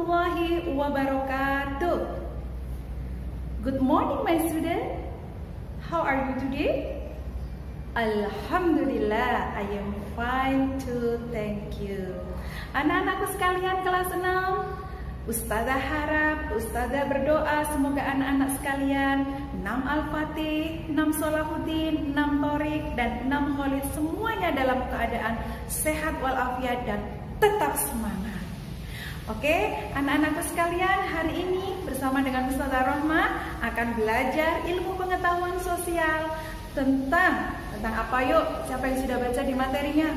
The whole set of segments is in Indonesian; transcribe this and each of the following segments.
warahmatullahi wabarakatuh. Good morning my student. How are you today? Alhamdulillah, I am fine too, thank you. Anak-anakku sekalian kelas 6, Ustazah harap, Ustazah berdoa semoga anak-anak sekalian 6 Al-Fatih, 6 Salahuddin, 6 Torik, dan 6 Khalid semuanya dalam keadaan sehat walafiat dan tetap semangat. Oke, anak-anakku sekalian, hari ini bersama dengan Ustazah Rohmah akan belajar ilmu pengetahuan sosial tentang apa yuk? Siapa yang sudah baca di materinya?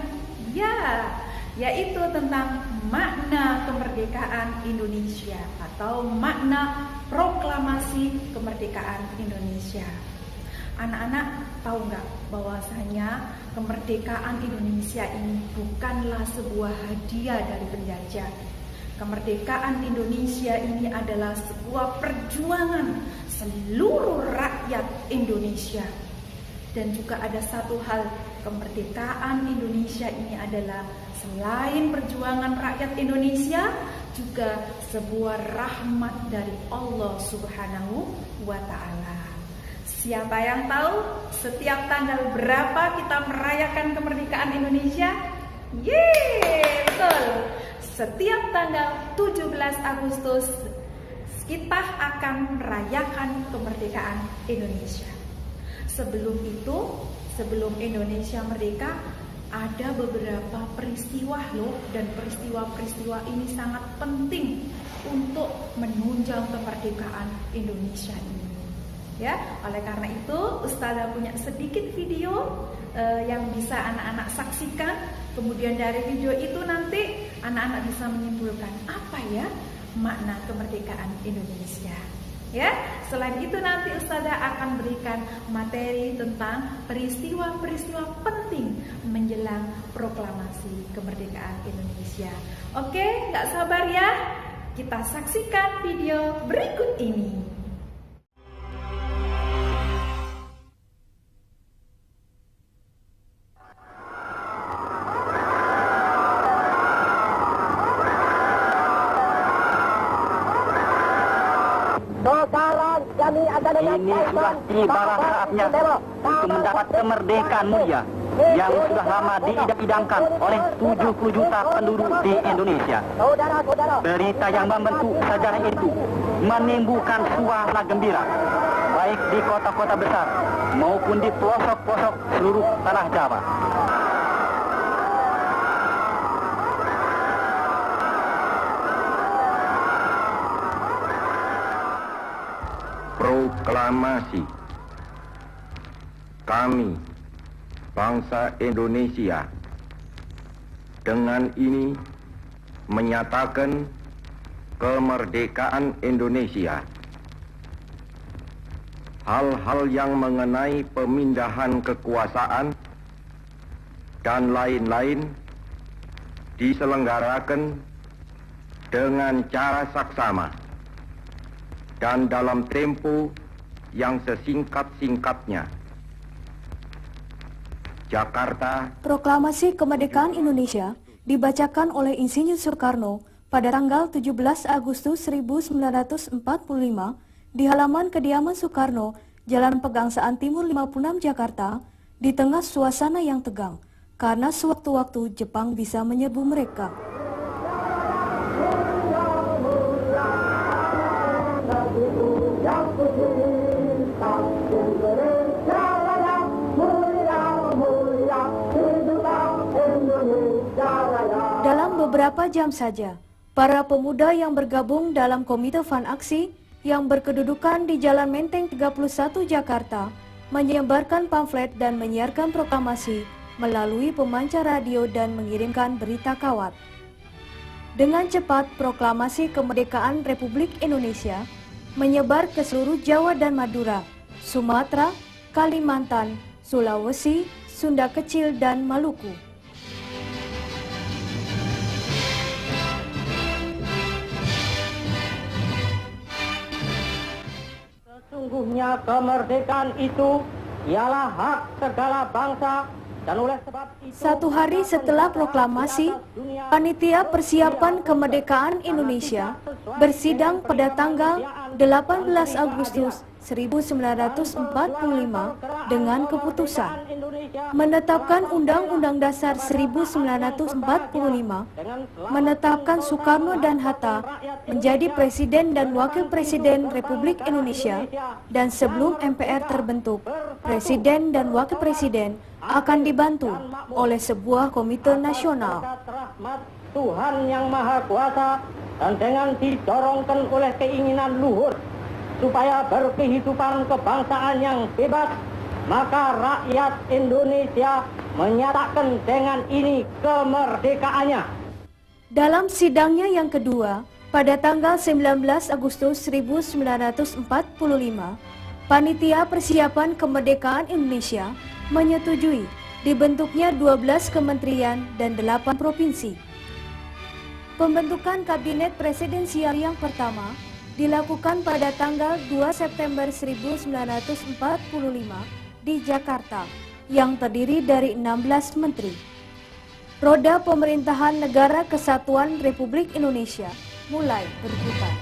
Ya, yaitu tentang makna kemerdekaan Indonesia atau makna proklamasi kemerdekaan Indonesia. Anak-anak tahu nggak bahwasanya kemerdekaan Indonesia ini bukanlah sebuah hadiah dari penjajah. Kemerdekaan Indonesia ini adalah sebuah perjuangan seluruh rakyat Indonesia. Dan juga ada satu hal, kemerdekaan Indonesia ini adalah selain perjuangan rakyat Indonesia, juga sebuah rahmat dari Allah Subhanahu wa Ta'ala. Siapa yang tahu setiap tanggal berapa kita merayakan kemerdekaan Indonesia? Yeay, betul. Setiap tanggal 17 Agustus kita akan merayakan kemerdekaan Indonesia. Sebelum itu, sebelum Indonesia merdeka, ada beberapa peristiwa loh, dan peristiwa-peristiwa ini sangat penting untuk menunjang kemerdekaan Indonesia ini. Ya, oleh karena itu Ustazah punya sedikit video yang bisa anak-anak saksikan. Kemudian dari video itu nanti anak-anak bisa menyimpulkan apa ya makna kemerdekaan Indonesia. Ya, selain itu nanti Ustazah akan berikan materi tentang peristiwa-peristiwa penting menjelang proklamasi kemerdekaan Indonesia. Oke, nggak sabar ya? Kita saksikan video berikut ini. Ini sudah tibalah saatnya untuk mendapat kemerdekaan mulia yang sudah lama diidam-idamkan oleh 70 juta penduduk di Indonesia. Berita yang membentuk sejarah itu menimbulkan suasana gembira, baik di kota-kota besar maupun di pelosok-pelosok seluruh tanah Jawa. Proklamasi. Kami, bangsa Indonesia, dengan ini menyatakan kemerdekaan Indonesia. Hal-hal yang mengenai pemindahan kekuasaan dan lain-lain diselenggarakan dengan cara saksama dan dalam tempo yang sesingkat-singkatnya. Jakarta. Proklamasi Kemerdekaan Indonesia dibacakan oleh Insinyur Soekarno pada tanggal 17 Agustus 1945 di halaman kediaman Soekarno, Jalan Pegangsaan Timur 56 Jakarta, di tengah suasana yang tegang karena sewaktu-waktu Jepang bisa menyerbu mereka. Dalam beberapa jam saja, para pemuda yang bergabung dalam Komite Fan Aksi yang berkedudukan di Jalan Menteng 31 Jakarta menyebarkan pamflet dan menyiarkan proklamasi melalui pemancar radio dan mengirimkan berita kawat. Dengan cepat, proklamasi kemerdekaan Republik Indonesia menyebar ke seluruh Jawa dan Madura, Sumatera, Kalimantan, Sulawesi, Sunda Kecil, dan Maluku. Sesungguhnya kemerdekaan itu ialah hak segala bangsa 1 hari setelah proklamasi, Panitia Persiapan Kemerdekaan Indonesia bersidang pada tanggal 18 Agustus 1945 dengan keputusan menetapkan Undang-Undang Dasar 1945, menetapkan Soekarno dan Hatta menjadi Presiden dan Wakil Presiden Republik Indonesia, dan sebelum MPR terbentuk, Presiden dan Wakil Presiden akan dibantu oleh sebuah komite nasional. Tuhan Yang Maha Kuasa, dan dengan didorongkan oleh keinginan luhur supaya berkehidupan kebangsaan yang bebas, maka rakyat Indonesia menyatakan dengan ini kemerdekaannya. Dalam sidangnya yang kedua, pada tanggal 19 Agustus 1945, Panitia Persiapan Kemerdekaan Indonesia menyetujui dibentuknya 12 kementerian dan 8 provinsi. Pembentukan Kabinet Presidensial yang pertama dilakukan pada tanggal 2 September 1945 di Jakarta, yang terdiri dari 16 menteri. Roda pemerintahan Negara Kesatuan Republik Indonesia mulai berputar.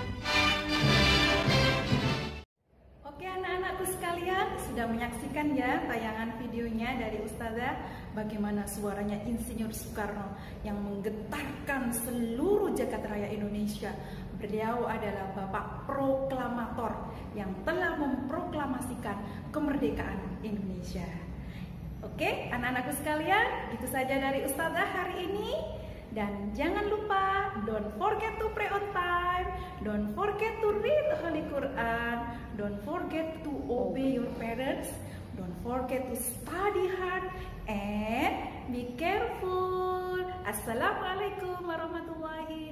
Oke anak-anakku sekalian, sudah menyaksikan ya tayangan videonya dari Ustazah bagaimana suaranya Insinyur Soekarno yang menggetarkan seluruh jagat raya Indonesia. Beliau adalah Bapak Proklamator yang telah memproklamasikan kemerdekaan Indonesia. Oke, anak-anakku sekalian, itu saja dari Ustazah hari ini. Dan jangan lupa, don't forget to pray on time, don't forget to read the Holy Quran, don't forget to obey your parents, don't forget to study hard, and be careful. Assalamualaikum warahmatullahi